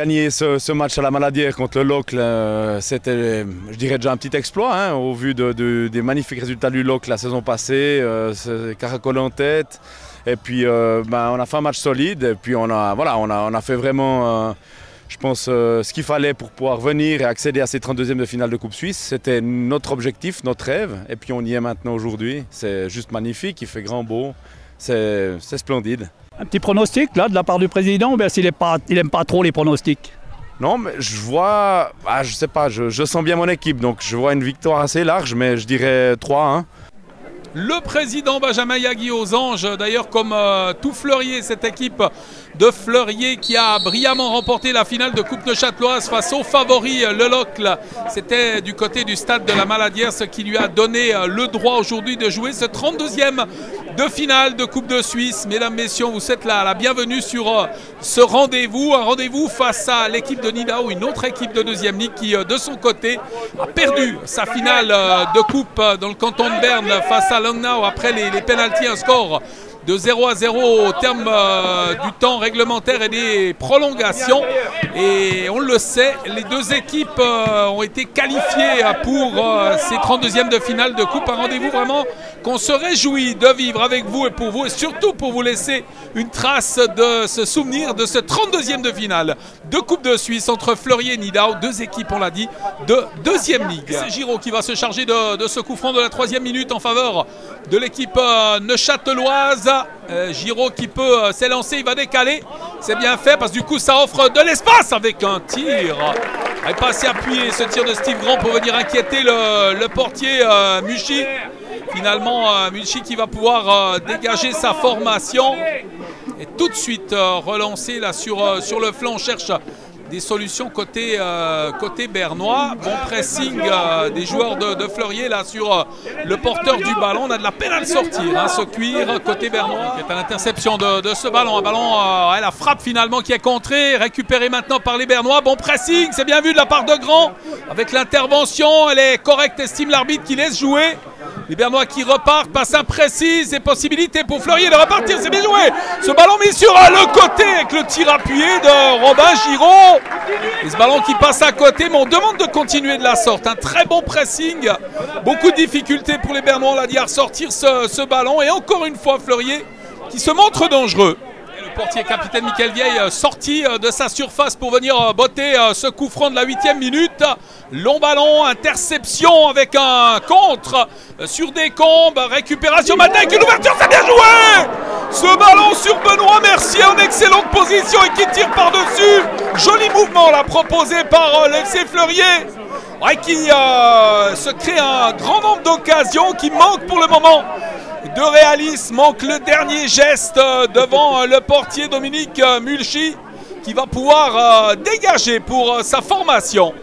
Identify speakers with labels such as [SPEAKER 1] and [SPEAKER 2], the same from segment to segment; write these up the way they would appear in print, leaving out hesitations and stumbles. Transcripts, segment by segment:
[SPEAKER 1] Gagner ce match à la Maladière contre le Locle, c'était, je dirais, déjà un petit exploit, hein, au vu des magnifiques résultats du Locle la saison passée, Caracol en tête. Et puis on a fait un match solide et puis on a fait vraiment, je pense, ce qu'il fallait pour pouvoir venir et accéder à ces 32e de finale de Coupe Suisse. C'était notre objectif, notre rêve, et puis on y est maintenant aujourd'hui. C'est juste magnifique, il fait grand beau, c'est splendide.
[SPEAKER 2] Un petit pronostic là de la part du président, ou bien s'il n'aime pas trop les pronostics?
[SPEAKER 1] Non, mais je vois, je sais pas, je sens bien mon équipe, donc je vois une victoire assez large, mais je dirais 3-1.
[SPEAKER 3] Le président Benjamin Yagui aux anges, d'ailleurs comme tout Fleurier, cette équipe de Fleurier qui a brillamment remporté la finale de Coupe Neuchâteloise face au favori le Locle. C'était du côté du stade de la Maladière, ce qui lui a donné le droit aujourd'hui de jouer ce 32e de finale de Coupe de Suisse. Mesdames, messieurs, vous êtes la bienvenue sur ce rendez-vous. Un rendez-vous face à l'équipe de Nidau, une autre équipe de deuxième ligue qui, de son côté, a perdu sa finale de Coupe dans le canton de Berne face à Langnau après les pénaltys, un score de 0-0 au terme du temps réglementaire et des prolongations. Et on le sait, les deux équipes ont été qualifiées pour ces 32e de finale de Coupe. Un rendez-vous vraiment qu'on se réjouit de vivre avec vous et surtout pour vous laisser une trace de ce souvenir de ce 32e de finale de Coupe de Suisse entre Fleurier et Nidau, deux équipes, on l'a dit, de deuxième ligue. C'est Giraud qui va se charger de ce coup franc de la 3e minute en faveur de l'équipe neuchâteloise. Giraud qui peut s'élancer, il va décaler, c'est bien fait parce que du coup ça offre de l'espace avec un tir. Il n'est pas assez appuyé ce tir de Steve Grand pour venir inquiéter le portier Muchy. Finalement Muchy qui va pouvoir dégager sa formation et tout de suite relancer là sur le flanc. On cherche des solutions côté bernois. Bon pressing des joueurs de Fleurier là sur le porteur du ballon. On a de la peine à le sortir, hein, ce cuir côté bernois. C'est à l'interception de ce ballon. Un ballon, la frappe finalement qui est contrée, récupérée maintenant par les Bernois. Bon pressing, c'est bien vu de la part de Grand. Avec l'intervention, elle est correcte, estime l'arbitre qui laisse jouer. Les Bernois qui repartent, passe imprécise et possibilité pour Fleurier de repartir, c'est bien joué. Ce ballon mis sur le côté avec le tir appuyé de Robin Giraud. Et ce ballon qui passe à côté, mais on demande de continuer de la sorte. Un très bon pressing, beaucoup de difficultés pour les Bernois, on l'a dit, à ressortir ce ballon. Et encore une fois Fleurier qui se montre dangereux. Et le portier capitaine Michael Vieille sorti de sa surface pour venir botter ce coup franc de la 8e minute. Long ballon, interception avec un contre sur Descombes, récupération maintenant avec une ouverture, c'est bien joué. Ce ballon sur Benoît Mercier en excellente position et qui tire par-dessus. Joli mouvement là proposé par l'FC Fleurier. Ouais, qui se crée un grand nombre d'occasions qui manque pour le moment de réalisme. Manque le dernier geste devant le portier Dominique Mulchy qui va pouvoir dégager pour sa formation.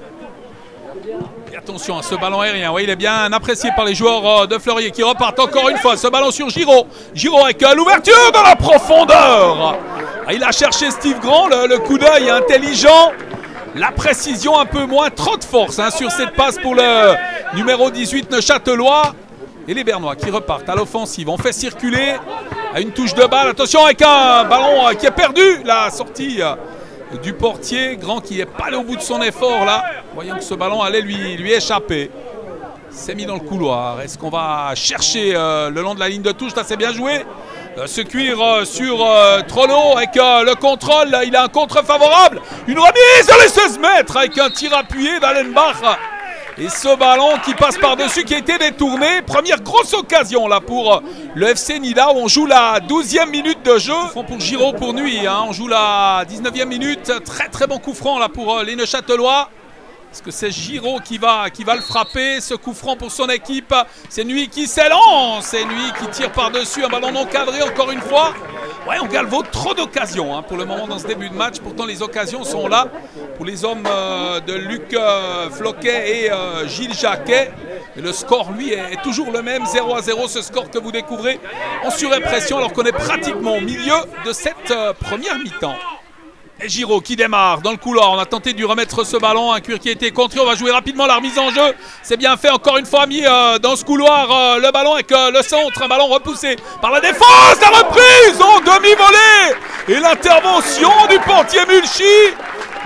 [SPEAKER 3] Et attention à ce ballon aérien, oui, il est bien apprécié par les joueurs de Fleurier qui repartent encore une fois. Ce ballon sur Giraud. Giraud avec l'ouverture dans la profondeur. Il a cherché Steve Grand, le coup d'œil intelligent. La précision un peu moins, trop de force hein, sur cette passe pour le numéro 18 neuchâtelois. Et les Bernois qui repartent à l'offensive. On fait circuler à une touche de balle. Attention avec un ballon qui est perdu. La sortie du portier. Grand qui n'est pas allé au bout de son effort là. Voyons que ce ballon allait lui échapper. C'est mis dans le couloir. Est-ce qu'on va chercher le long de la ligne de touche? Là c'est bien joué. Ce cuir sur Trollo avec le contrôle. Il a un contre favorable. Une remise dans les 16 mètres avec un tir appuyé d'Allenbach. Et ce ballon qui passe par-dessus, qui a été détourné. Première grosse occasion là pour le FC Nidau. On joue la 12e minute de jeu. Coup franc pour Giraud pour Nuit. Hein. On joue la 19e minute. Très très bon coup franc là pour les Neuchâtelois. Est-ce que c'est Giraud qui va le frapper? Ce coup franc pour son équipe. C'est Nuit qui s'élance. C'est Nuit qui tire par-dessus. Un ballon non cadré encore une fois. Ouais, on galvaude trop d'occasions hein, pour le moment dans ce début de match. Pourtant, les occasions sont là pour les hommes de Luc Floquet et Gilles Jacquet. Et le score, lui, est toujours le même. 0-0, ce score que vous découvrez en surimpression alors qu'on est pratiquement au milieu de cette première mi-temps. Et Giraud qui démarre dans le couloir. On a tenté de lui remettre ce ballon. Un cuir qui a été contré. On va jouer rapidement la remise en jeu. C'est bien fait. Encore une fois mis dans ce couloir le ballon avec le centre. Un ballon repoussé par la défense. La reprise en demi-volée. Et l'intervention du portier Mulchy.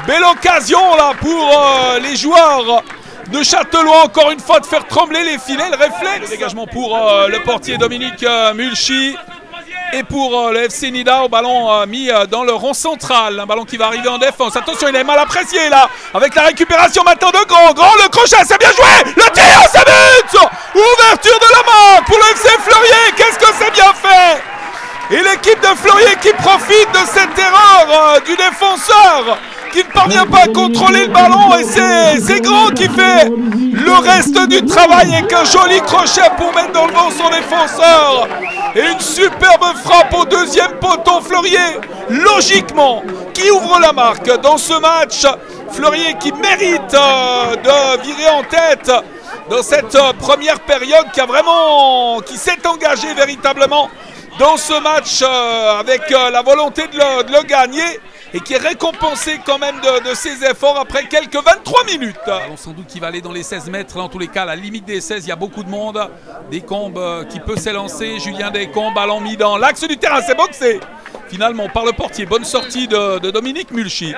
[SPEAKER 3] Belle occasion là pour les joueurs de Châtellerault, encore une fois, de faire trembler les filets. Le réflexe. Le dégagement pour le portier Dominique Mulchi. Et pour le FC Nidau, ballon mis dans le rond central. Un ballon qui va arriver en défense. Attention, il est mal apprécié là. Avec la récupération maintenant de Grand. Grand, le crochet, c'est bien joué. Le tir, c'est but. Ouverture de la main pour le FC Fleurier. Qu'est-ce que c'est bien fait. Et l'équipe de Fleurier qui profite de cette erreur du défenseur, qui ne parvient pas à contrôler le ballon, et c'est Grand qui fait le reste du travail avec un joli crochet pour mettre dans le vent son défenseur. Et une superbe frappe au deuxième poteau. Fleurier, logiquement, qui ouvre la marque dans ce match. Fleurier qui mérite de virer en tête dans cette première période, qui s'est engagé véritablement dans ce match avec la volonté de le gagner, et qui est récompensé quand même de ses efforts après quelques 23 minutes. Alors sans doute qu'il va aller dans les 16 mètres, là, en tous les cas, à la limite des 16, il y a beaucoup de monde. Descombes qui peut s'élancer, Julien Descombes, ballon mis dans l'axe du terrain, c'est boxé finalement par le portier. Bonne sortie de Dominique Mulchi.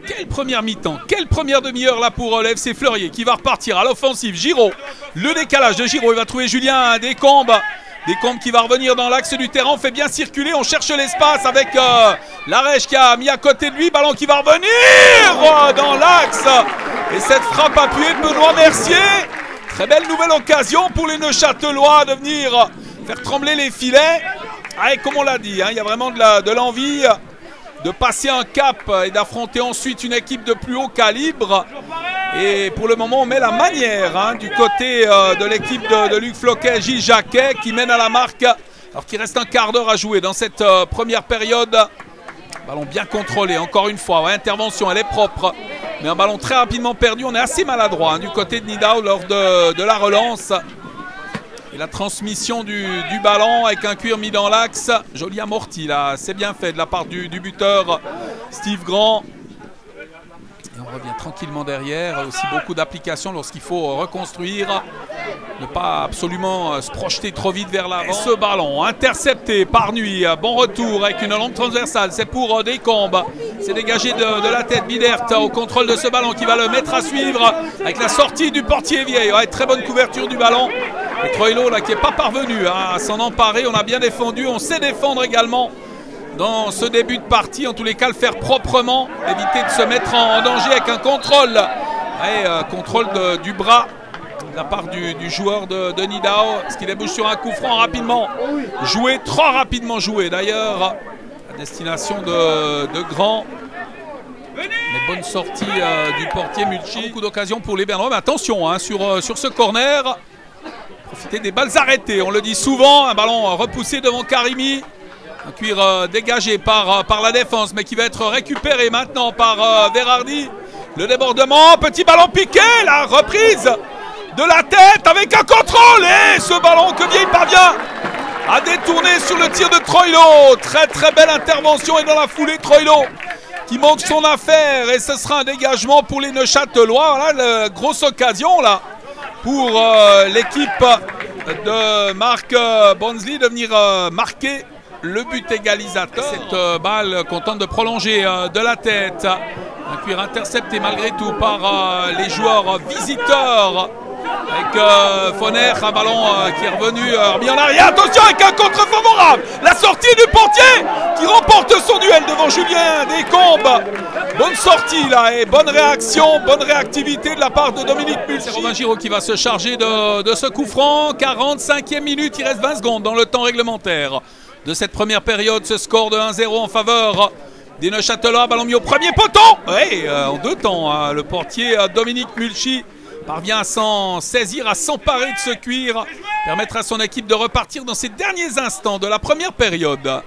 [SPEAKER 3] Quelle première mi-temps, quelle première demi-heure là pour le FC Fleurier, qui va repartir à l'offensive. Giraud, le décalage de Giraud, il va trouver Julien Descombes. Descombes qui va revenir dans l'axe du terrain, on fait bien circuler, on cherche l'espace avec Larèche qui a mis à côté de lui, ballon qui va revenir dans l'axe. Et cette frappe appuyée de Benoît Mercier. Très belle nouvelle occasion pour les Neuchâtelois de venir faire trembler les filets. Et comme on l'a dit, il y a vraiment de l'envie de passer un cap et d'affronter ensuite une équipe de plus haut calibre. Et pour le moment, on met la manière du côté de l'équipe de Luc Floquet, Gilles Jacquet, qui mène à la marque, alors qu'il reste un quart d'heure à jouer dans cette première période. Ballon bien contrôlé, encore une fois. Intervention, elle est propre, mais un ballon très rapidement perdu. On est assez maladroit du côté de Nidau lors de la relance. Et la transmission du ballon avec un cuir mis dans l'axe. Joli amorti là, c'est bien fait de la part du buteur Steve Grand. Et on revient tranquillement derrière. Aussi beaucoup d'applications lorsqu'il faut reconstruire. Ne pas absolument se projeter trop vite vers l'avant. Et ce ballon intercepté par Nuit. Bon retour avec une longue transversale. C'est pour Descombes. C'est dégagé de la tête. Bidert au contrôle de ce ballon qui va le mettre à suivre avec la sortie du portier Vieille. Ouais, très bonne couverture du ballon. Et Troilo là qui n'est pas parvenu à s'en emparer. On a bien défendu. On sait défendre également dans ce début de partie, en tous les cas le faire proprement, éviter de se mettre en danger avec un contrôle. Contrôle du bras de la part du joueur de Nidau, ce qui débouche sur un coup franc rapidement joué, trop rapidement joué d'ailleurs, à destination de Grand. Mais bonne sortie du portier Mulchi. Beaucoup d'occasions pour les Bernois, mais attention sur ce corner, profiter des balles arrêtées, on le dit souvent, un ballon repoussé devant Karimi. Un cuir dégagé par la défense, mais qui va être récupéré maintenant par Verardi. Le débordement, petit ballon piqué, la reprise de la tête avec un contrôle. Et ce ballon que Vieille parvient à détourner sur le tir de Troilo. Très très belle intervention, et dans la foulée Troilo qui manque son affaire. Et ce sera un dégagement pour les Neuchâtelois. Voilà la grosse occasion là pour l'équipe de Marc Bonsley de venir marquer le but égalisateur. Cette balle qu'on tente de prolonger de la tête. Un cuir intercepté malgré tout par les joueurs visiteurs. Avec Foner, un ballon qui est revenu, remis en arrière. Attention avec un contre favorable. La sortie du portier qui remporte son duel devant Julien Descombes. Bonne sortie là et bonne réaction, bonne réactivité de la part de Dominique Mulchi. C'est Romain Giraud qui va se charger de ce coup franc. 45e minute, il reste 20 secondes dans le temps réglementaire de cette première période. Ce score de 1-0 en faveur des Neuchâtelois. Ballon mis au premier poteau. Oui, en deux temps, le portier Dominique Mulchi parvient à s'en saisir, à s'emparer de ce cuir, permettre à son équipe de repartir dans ces derniers instants de la première période.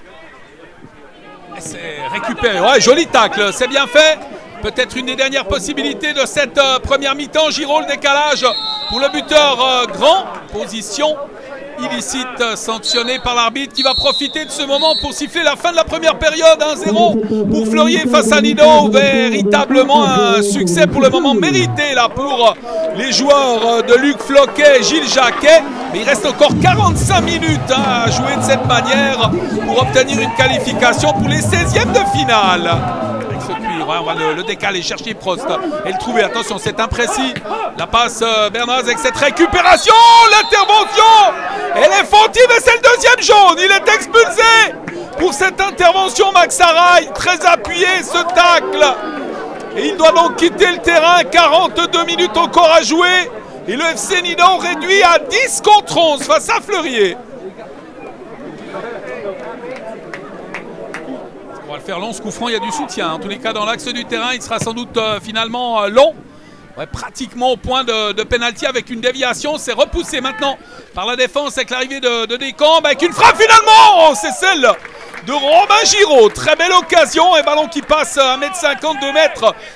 [SPEAKER 3] C'est récupéré. Ouais, joli tacle, c'est bien fait. Peut-être une des dernières possibilités de cette première mi-temps. Giraud, le décalage pour le buteur Grand. Position illicite sanctionné par l'arbitre qui va profiter de ce moment pour siffler la fin de la première période. 1-0 pour Fleurier face à Nidau. Véritablement un succès pour le moment mérité là pour les joueurs de Luc Floquet et Gilles Jacquet. Mais il reste encore 45 minutes à jouer de cette manière pour obtenir une qualification pour les 16e de finale. Avec ce cuir revenir. Ouais, on va le décaler, chercher Prost et le trouver. Attention, c'est imprécis. La passe bernoise avec cette récupération. L'intervention. Elle est fautive et c'est le deuxième jaune. Il est expulsé pour cette intervention. Max Araï, très appuyé ce tacle. Et il doit donc quitter le terrain. 42 minutes encore à jouer. Et le FC Nidau réduit à 10 contre 11 face à Fleurier. On va le faire long, ce coup franc, il y a du soutien. En tous les cas, dans l'axe du terrain, il sera sans doute finalement long. Ouais, pratiquement au point de pénalty avec une déviation. C'est repoussé maintenant par la défense avec l'arrivée de Descambes. Avec une frappe finalement, c'est celle de Romain Giraud. Très belle occasion et ballon qui passe à 1,50 m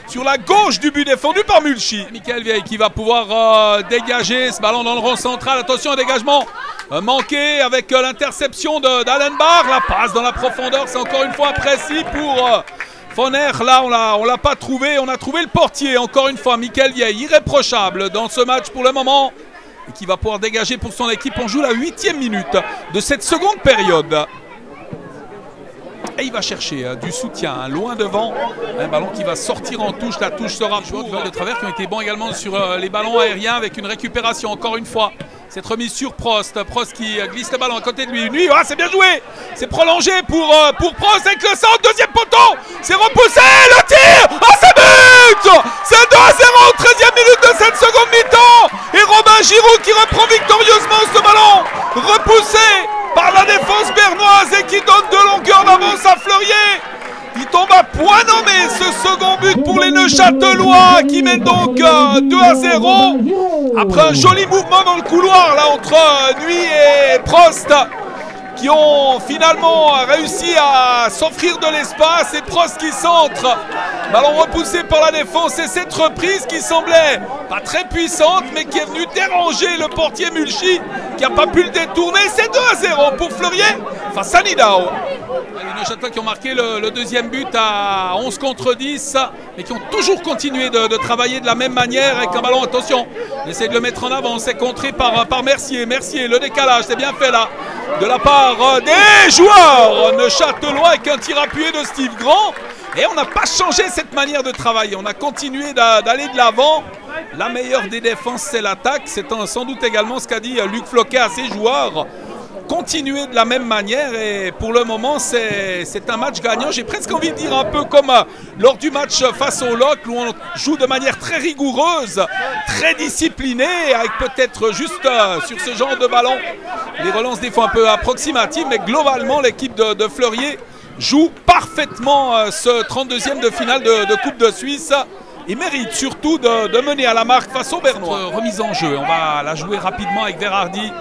[SPEAKER 3] sur la gauche du but défendu par Mulchi. Michael Vieille qui va pouvoir dégager ce ballon dans le rond central. Attention, un dégagement manqué avec l'interception d'Allenbach. La passe dans la profondeur, c'est encore une fois précis pour Foner. Là, on l'a pas trouvé. On a trouvé le portier. Encore une fois, Michael Vieille, irréprochable dans ce match pour le moment. Et qui va pouvoir dégager pour son équipe. On joue la 8e minute de cette seconde période. Et il va chercher du soutien loin devant. Un ballon qui va sortir en touche. La touche sera joueur du Val de Travers qui ont été bons également sur les ballons aériens avec une récupération encore une fois. Cette remise sur Prost. Prost qui glisse le ballon à côté de lui. Lui, c'est bien joué. C'est prolongé pour Prost avec le centre. Deuxième poteau. C'est repoussé. Le tir. C'est but. C'est 2-0 au 13e minute de cette seconde mi-temps. Et Romain Giraud qui reprend victorieusement ce ballon. Repoussé par la défense bernoise et qui donne de longueur d'avance à Fleurier. Il tombe à point nommé ce second but pour les Neuchâtelois qui mènent donc 2-0 après un joli mouvement dans le couloir là entre Nuit et Prost qui ont finalement réussi à s'offrir de l'espace et Prost qui centre. Ballon repoussé par la défense et cette reprise qui semblait pas très puissante mais qui est venue déranger le portier Mulchi qui n'a pas pu le détourner. C'est 2-0 pour Fleurier face à Nidau. Les Neuchâtelois qui ont marqué le deuxième but à 11 contre 10 mais qui ont toujours continué de travailler de la même manière avec un ballon, attention, on essaie de le mettre en avant, c'est contré par Mercier. Mercier, le décalage, c'est bien fait là de la part des joueurs neuchâtelois avec un tir appuyé de Steve Grand. Et on n'a pas changé cette manière de travailler, on a continué d'aller de l'avant. La meilleure des défenses, c'est l'attaque. C'est sans doute également ce qu'a dit Luc Floquet à ses joueurs. Continuer de la même manière et pour le moment c'est un match gagnant. J'ai presque envie de dire un peu comme lors du match face au Locle où on joue de manière très rigoureuse, très disciplinée, avec peut-être juste sur ce genre de ballon les relances des fois un peu approximatives, mais globalement l'équipe de Fleurier joue parfaitement ce 32e de finale de Coupe de Suisse. Il mérite surtout de mener à la marque face aux Bernois. Remise en jeu, on va la jouer rapidement avec Verardi.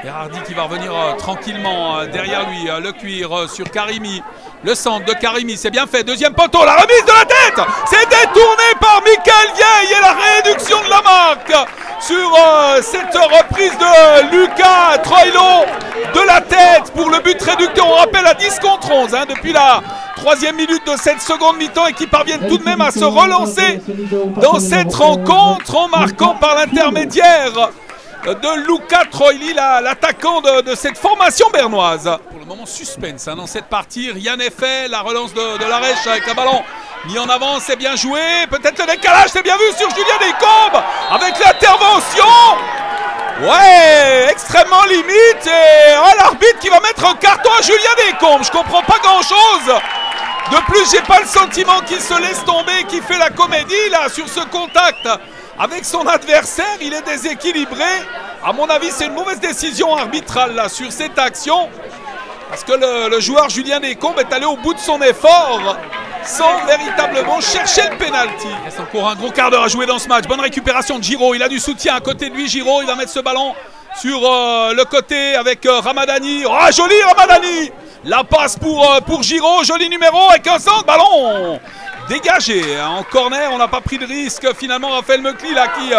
[SPEAKER 3] Verardi qui va revenir tranquillement derrière lui, le cuir sur Karimi. Le centre de Karimi, c'est bien fait. Deuxième poteau, la remise de la tête. C'est détourné par Michael Vieille et la réduction de la marque sur cette reprise de Lucas Troilo de la tête pour le but réducteur. On rappelle à 10 contre 11 depuis la 3e minute de cette seconde mi-temps et qui parviennent tout de même à se relancer dans cette rencontre en marquant par l'intermédiaire de Luca Troili, l'attaquant de cette formation bernoise. Pour le moment, suspense dans cette partie. Rien n'est fait. La relance de Larèche avec un ballon mis en avant, c'est bien joué. Peut-être le décalage, c'est bien vu sur Julien Descambes avec l'intervention. Ouais, extrêmement limite. Et l'arbitre qui va mettre un carton à Julien Descambes. Je comprends pas grand-chose. De plus, j'ai pas le sentiment qu'il se laisse tomber, qu'il fait la comédie là sur ce contact avec son adversaire. Il est déséquilibré. À mon avis, c'est une mauvaise décision arbitrale là sur cette action. Parce que le joueur Julien Descambes est allé au bout de son effort sans véritablement chercher le pénalty. Il reste encore un gros quart d'heure à jouer dans ce match. Bonne récupération de Giraud. Il a du soutien à côté de lui. Giraud, il va mettre ce ballon sur le côté avec Ramadani. Oh, joli Ramadani. La passe pour Giraud. Joli numéro avec un centre. Ballon dégagé en corner, on n'a pas pris de risque finalement. Raphaël Mecli là qui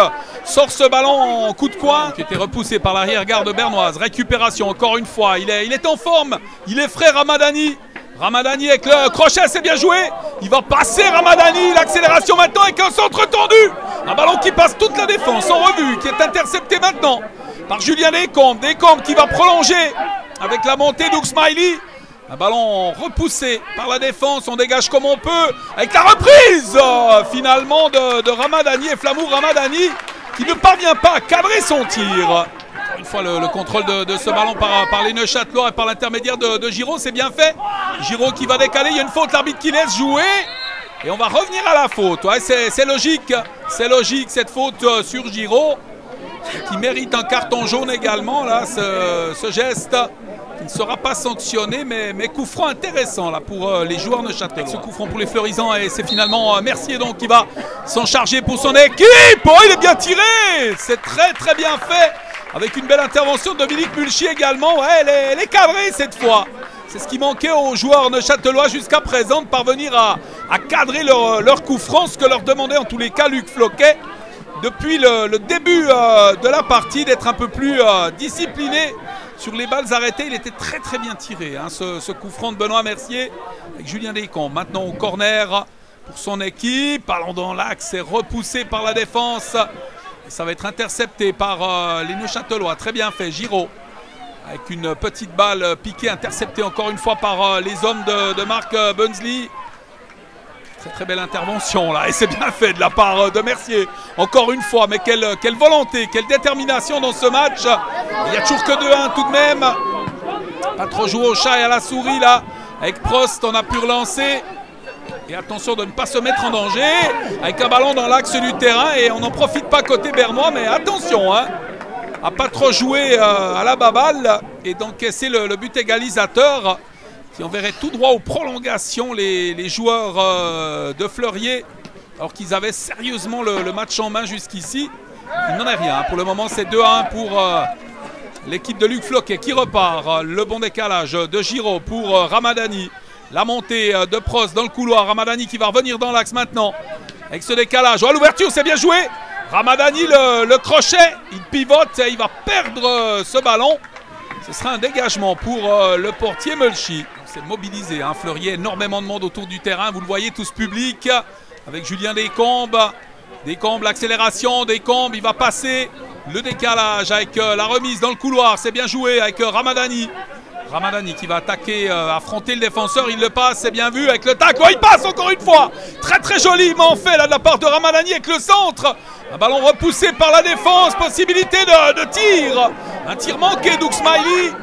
[SPEAKER 3] sort ce ballon en coup de coin qui était repoussé par l'arrière-garde bernoise. Récupération encore une fois, il est en forme, il est frais Ramadani. Ramadani avec le crochet, c'est bien joué. Il va passer Ramadani, l'accélération maintenant avec un centre tendu. Un ballon qui passe toute la défense en revue, qui est intercepté maintenant par Julien Descambes. Descambes qui va prolonger avec la montée d'Ouk Smiley. Un ballon repoussé par la défense, on dégage comme on peut, avec la reprise finalement de Ramadani et Flamour Ramadani qui ne parvient pas à cadrer son tir. Une fois le contrôle de ce ballon par les Neuchâtelois et par l'intermédiaire de Giraud, c'est bien fait. Giraud qui va décaler, il y a une faute, l'arbitre qui laisse jouer. Et on va revenir à la faute. Ouais, c'est logique cette faute sur Giraud, qui mérite un carton jaune également, là, ce geste. Il ne sera pas sanctionné, mais coup franc intéressant là, pour les joueurs neuchâtelois. Ce coup franc pour les Fleurisans, et c'est finalement Mercier donc, qui va s'en charger pour son équipe. Oh, il est bien tiré. C'est très bien fait. Avec une belle intervention de Dominique Mulchy également. Ouais, elle est cadrée cette fois. C'est ce qui manquait aux joueurs neuchâtelois jusqu'à présent, de parvenir à cadrer leur coup franc, ce que leur demandait en tous les cas Luc Floquet depuis le début de la partie, d'être un peu plus discipliné sur les balles arrêtées. Il était très bien tiré, hein, ce coup franc de Benoît Mercier avec Julien Descamps. Maintenant au corner pour son équipe. Ballon dans l'axe, c'est repoussé par la défense. Et ça va être intercepté par les Neuchâtelois. Très bien fait, Giraud. Avec une petite balle piquée, interceptée encore une fois par les hommes de Marc Bunsley. Très belle intervention là, et c'est bien fait de la part de Mercier. Encore une fois, mais quelle volonté, quelle détermination dans ce match. Il n'y a toujours que 2-1 tout de même. Pas trop joué au chat et à la souris là. Avec Prost, on a pu relancer. Et attention de ne pas se mettre en danger. Avec un ballon dans l'axe du terrain, et on n'en profite pas côté bernois, mais attention, hein, à pas trop jouer à la baballe et d'encaisser le but égalisateur. Qui enverrait tout droit aux prolongations les joueurs de Fleurier, alors qu'ils avaient sérieusement le match en main jusqu'ici. Il n'en est rien. Pour le moment, c'est 2-1 pour l'équipe de Luc Floquet qui repart. Le bon décalage de Giraud pour Ramadani. La montée de Prost dans le couloir. Ramadani qui va revenir dans l'axe maintenant. Avec ce décalage. Oh, l'ouverture, c'est bien joué. Ramadani, le crochet. Il pivote et il va perdre ce ballon. Ce sera un dégagement pour le portier Mulchy. C'est mobilisé, hein, Fleurier, énormément de monde autour du terrain. Vous le voyez, tout ce public avec Julien Descamps. Descamps, l'accélération, Descamps, il va passer le décalage avec la remise dans le couloir. C'est bien joué avec Ramadani. Ramadani qui va attaquer, affronter le défenseur. Il le passe, c'est bien vu avec le tac. Oh, il passe encore une fois. Très joliment fait là de la part de Ramadani avec le centre. Un ballon repoussé par la défense. Possibilité de tir. Un tir manqué d'Ouk Smiley.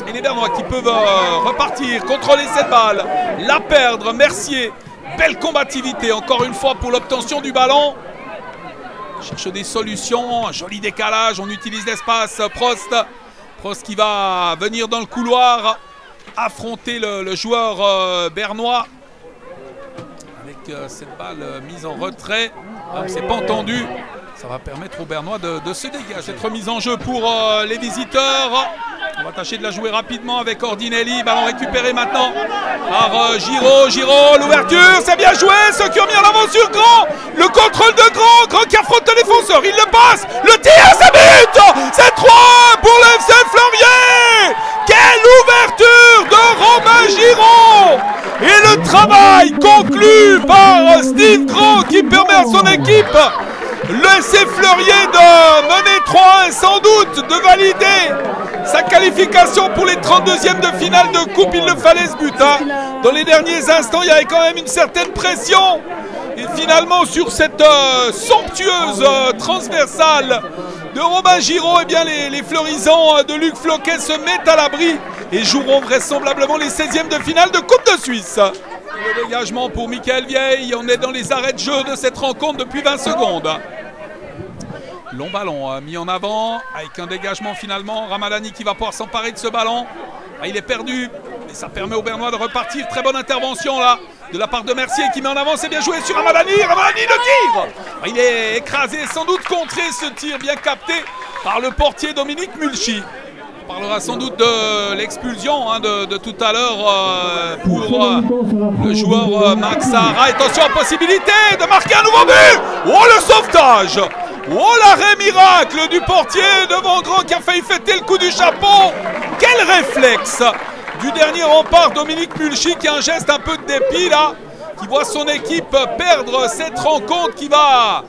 [SPEAKER 3] Et les Bernois qui peuvent repartir, contrôler cette balle, la perdre. Mercier, belle combativité encore une fois pour l'obtention du ballon. Cherche des solutions, un joli décalage, on utilise l'espace. Prost qui va venir dans le couloir, affronter le joueur bernois. Avec cette balle mise en retrait, c'est pas entendu. Ça va permettre aux Bernois de se dégager. Cette remise en jeu pour les visiteurs. On va tâcher de la jouer rapidement avec Ordinelli. Ballon récupéré maintenant par Giraud. L'ouverture, c'est bien joué. Ceux qui ont mis en avant sur Grand. Le contrôle de Grand qui affronte le défenseur. Il le passe. Le tir, c'est but. C'est 3 pour le FC Fleurier. Quelle ouverture de Romain Giraud. Et le travail conclu par Steve Grand qui permet à son équipe, le FC Fleurier, de mener 3-1 et sans doute de valider sa qualification pour les 32e de finale de coupe. Il le fallait ce but, hein. Dans les derniers instants, il y avait quand même une certaine pression. Et finalement, sur cette somptueuse transversale de Romain Giraud, eh bien, les Fleurisans de Luc Floquet se mettent à l'abri et joueront vraisemblablement les 16e de finale de Coupe de Suisse. Le dégagement pour Michael Vieille. On est dans les arrêts de jeu de cette rencontre depuis 20 secondes. Long ballon mis en avant avec un dégagement finalement. Ramadani qui va pouvoir s'emparer de ce ballon. Il est perdu, mais ça permet aux Bernois de repartir. Très bonne intervention là de la part de Mercier qui met en avant. C'est bien joué sur Ramadani. Ramadani, le tir. Il est écrasé, sans doute contré ce tir bien capté par le portier Dominique Mulchy. On parlera sans doute de l'expulsion de tout à l'heure pour le joueur Max Sahara. Attention, possibilité de marquer un nouveau but. Oh, le sauvetage. Oh, l'arrêt miracle du portier devant Grand qui a failli fêter le coup du chapeau. Quel réflexe du dernier rempart Dominique Mulchy qui a un geste un peu de dépit là, qui voit son équipe perdre cette rencontre, qui va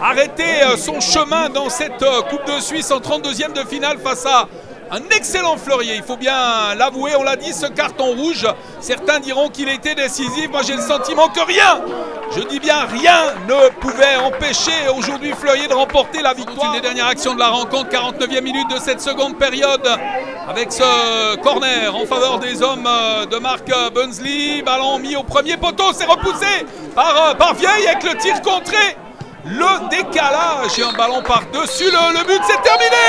[SPEAKER 3] arrêter son chemin dans cette Coupe de Suisse en 32e de finale face à Un excellent Fleurier, il faut bien l'avouer, on l'a dit, ce carton rouge, certains diront qu'il était décisif, moi j'ai le sentiment que rien, je dis bien rien, ne pouvait empêcher aujourd'hui Fleurier de remporter la victoire. Une des dernières actions de la rencontre, 49e minute de cette seconde période, avec ce corner en faveur des hommes de Marc Bunsley, ballon mis au premier poteau, c'est repoussé par Vieille avec le tir contré. Le décalage et un ballon par-dessus le but, c'est terminé.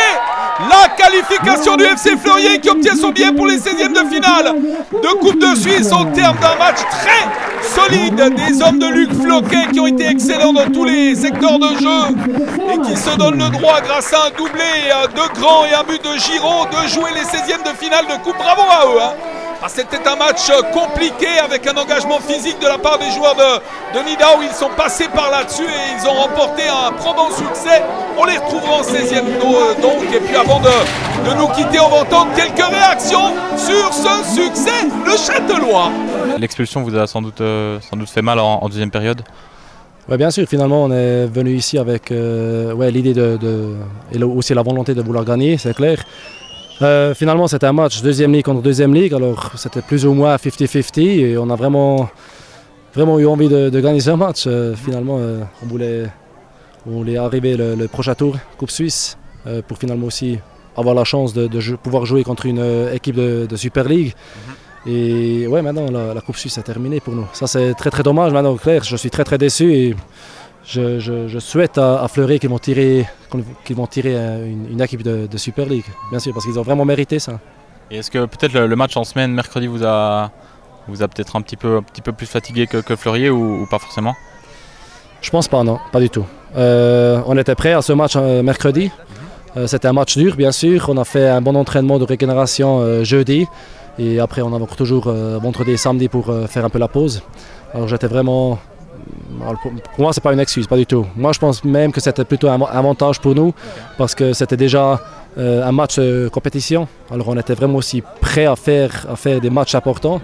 [SPEAKER 3] La qualification du FC Fleurier qui obtient son billet pour les 16e de finale de Coupe de Suisse au terme d'un match très solide. Des hommes de Luc Floquet qui ont été excellents dans tous les secteurs de jeu et qui se donnent le droit, grâce à un doublé de Grand et un but de Giraud, de jouer les 16e de finale de Coupe. Bravo à eux, hein. Ah, c'était un match compliqué avec un engagement physique de la part des joueurs de Nidau. Ils sont passés par là-dessus et ils ont remporté un probant succès. On les retrouvera en 16e donc. Et puis avant de nous quitter, on va entendre quelques réactions sur ce succès de Châtellois.
[SPEAKER 4] L'expulsion vous a sans doute fait mal en deuxième période?
[SPEAKER 5] Oui, bien sûr, finalement on est venu ici avec l'idée et aussi la volonté de vouloir gagner, c'est clair. Finalement c'était un match deuxième ligue contre deuxième ligue, alors c'était plus ou moins 50-50 et on a vraiment eu envie de gagner ce match. Finalement on voulait arriver le prochain tour Coupe Suisse pour finalement aussi avoir la chance de pouvoir jouer contre une équipe de Super League. Et ouais, maintenant la Coupe Suisse est terminée pour nous. Ça c'est très dommage. Maintenant, clair, je suis très déçu et je souhaite à Fleury qu'ils vont tirer une équipe de Super League, bien sûr, parce qu'ils ont vraiment mérité ça.
[SPEAKER 4] Et est-ce que peut-être le match en semaine, mercredi, vous a peut-être un petit peu plus fatigué que Fleurier ou pas forcément?
[SPEAKER 5] Je pense pas, non, pas du tout. On était prêts à ce match mercredi. C'était un match dur, bien sûr. On a fait un bon entraînement de régénération jeudi. Et après, on a encore toujours vendredi et samedi pour faire un peu la pause. Alors j'étais vraiment... Pour moi, ce n'est pas une excuse, pas du tout. Moi, je pense même que c'était plutôt un avantage pour nous parce que c'était déjà un match de compétition. Alors, on était vraiment aussi prêts à faire des matchs importants.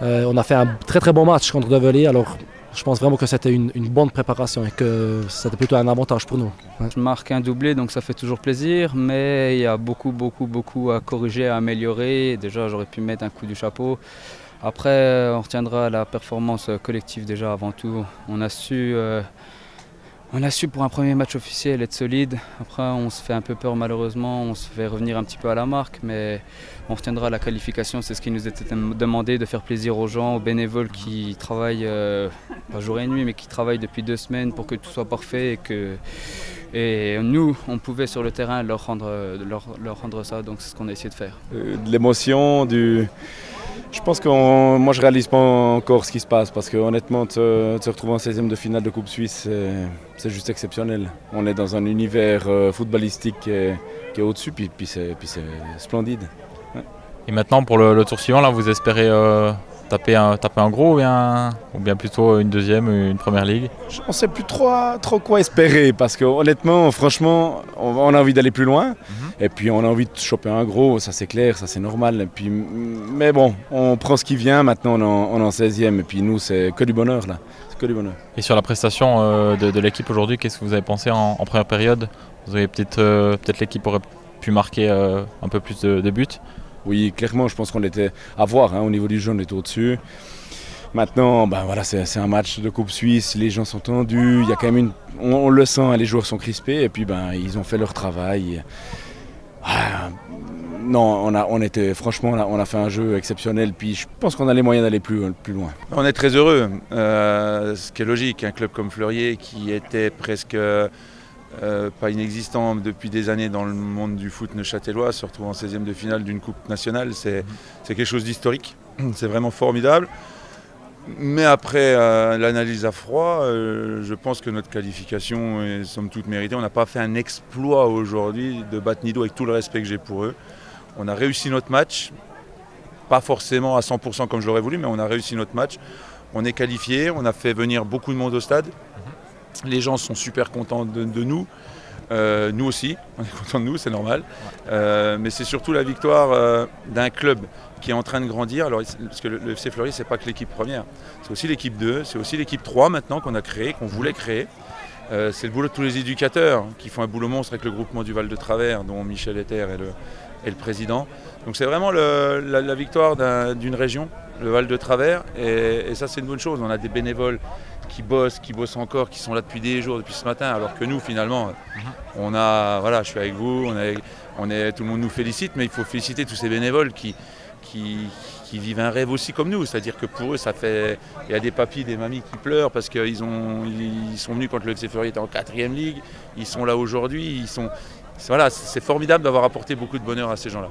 [SPEAKER 5] On a fait un très bon match contre Develi. Alors, je pense vraiment que c'était une bonne préparation et que c'était plutôt un avantage pour nous. Ouais.
[SPEAKER 6] Je marque un doublé, donc ça fait toujours plaisir, mais il y a beaucoup à corriger, à améliorer. Déjà, j'aurais pu mettre un coup du chapeau. Après, on retiendra la performance collective déjà avant tout. On a su pour un premier match officiel être solide. Après, on se fait un peu peur malheureusement, on se fait revenir un petit peu à la marque, mais on retiendra la qualification. C'est ce qui nous était demandé, de faire plaisir aux gens, aux bénévoles qui travaillent, pas jour et nuit, mais qui travaillent depuis 2 semaines pour que tout soit parfait et nous, on pouvait sur le terrain leur rendre ça. Donc c'est ce qu'on a essayé de faire.
[SPEAKER 1] De l'émotion, Je pense que moi je réalise pas encore ce qui se passe parce que honnêtement de se retrouver en 16e de finale de Coupe Suisse, c'est juste exceptionnel. On est dans un univers footballistique qui est au-dessus, puis c'est splendide. Ouais.
[SPEAKER 4] Et maintenant pour le tour suivant, là, vous espérez taper un gros ou bien plutôt une deuxième, une première ligue?
[SPEAKER 1] On ne sait plus trop quoi espérer parce que honnêtement, franchement, on a envie d'aller plus loin. Et puis on a envie de choper un gros, ça c'est clair, ça c'est normal. Et puis, mais bon, on prend ce qui vient, maintenant on est en 16e et puis nous c'est que du bonheur là. C'est que du bonheur.
[SPEAKER 4] Et sur la prestation de l'équipe aujourd'hui, qu'est-ce que vous avez pensé en première période? Vous avez peut-être l'équipe aurait pu marquer un peu plus de buts?
[SPEAKER 1] Oui, clairement, je pense qu'on était à voir, hein, au niveau du jeu, on était au-dessus. Maintenant, ben voilà, c'est un match de Coupe Suisse, les gens sont tendus, il y a quand même on le sent, les joueurs sont crispés et puis ben ils ont fait leur travail. Non, franchement, on a fait un jeu exceptionnel, puis je pense qu'on a les moyens d'aller plus loin.
[SPEAKER 7] On est très heureux, ce qui est logique, un club comme Fleurier qui était presque pas inexistant depuis des années dans le monde du foot neuchâtelois, se retrouve en 16e de finale d'une coupe nationale, c'est quelque chose d'historique, c'est vraiment formidable. Mais après l'analyse à froid, je pense que notre qualification est somme toute méritée. On n'a pas fait un exploit aujourd'hui de battre Nidau avec tout le respect que j'ai pour eux. On a réussi notre match, pas forcément à 100% comme je l'aurais voulu, mais on a réussi notre match. On est qualifié, on a fait venir beaucoup de monde au stade. Les gens sont super contents de nous. Nous aussi, on est contents de nous, c'est normal. Mais c'est surtout la victoire d'un club qui est en train de grandir. Alors, parce que le FC Fleurier, c'est pas que l'équipe première. C'est aussi l'équipe 2, c'est aussi l'équipe 3 maintenant qu'on a créée, qu'on voulait créer. C'est le boulot de tous les éducateurs qui font un boulot monstre avec le groupement du Val de Travers, dont Michel Ether est le président. Donc c'est vraiment la victoire d'une région, le Val de Travers, et ça c'est une bonne chose. On a des bénévoles qui bossent encore, qui sont là depuis des jours, depuis ce matin, alors que nous finalement, voilà, je suis avec vous, tout le monde nous félicite, mais il faut féliciter tous ces bénévoles qui vivent un rêve aussi comme nous, c'est-à-dire que pour eux, il y a des papis, des mamies qui pleurent parce qu'ils sont venus quand le FC Fleurier était en 4e ligue, ils sont là aujourd'hui, voilà, c'est formidable d'avoir apporté beaucoup de bonheur à ces gens-là.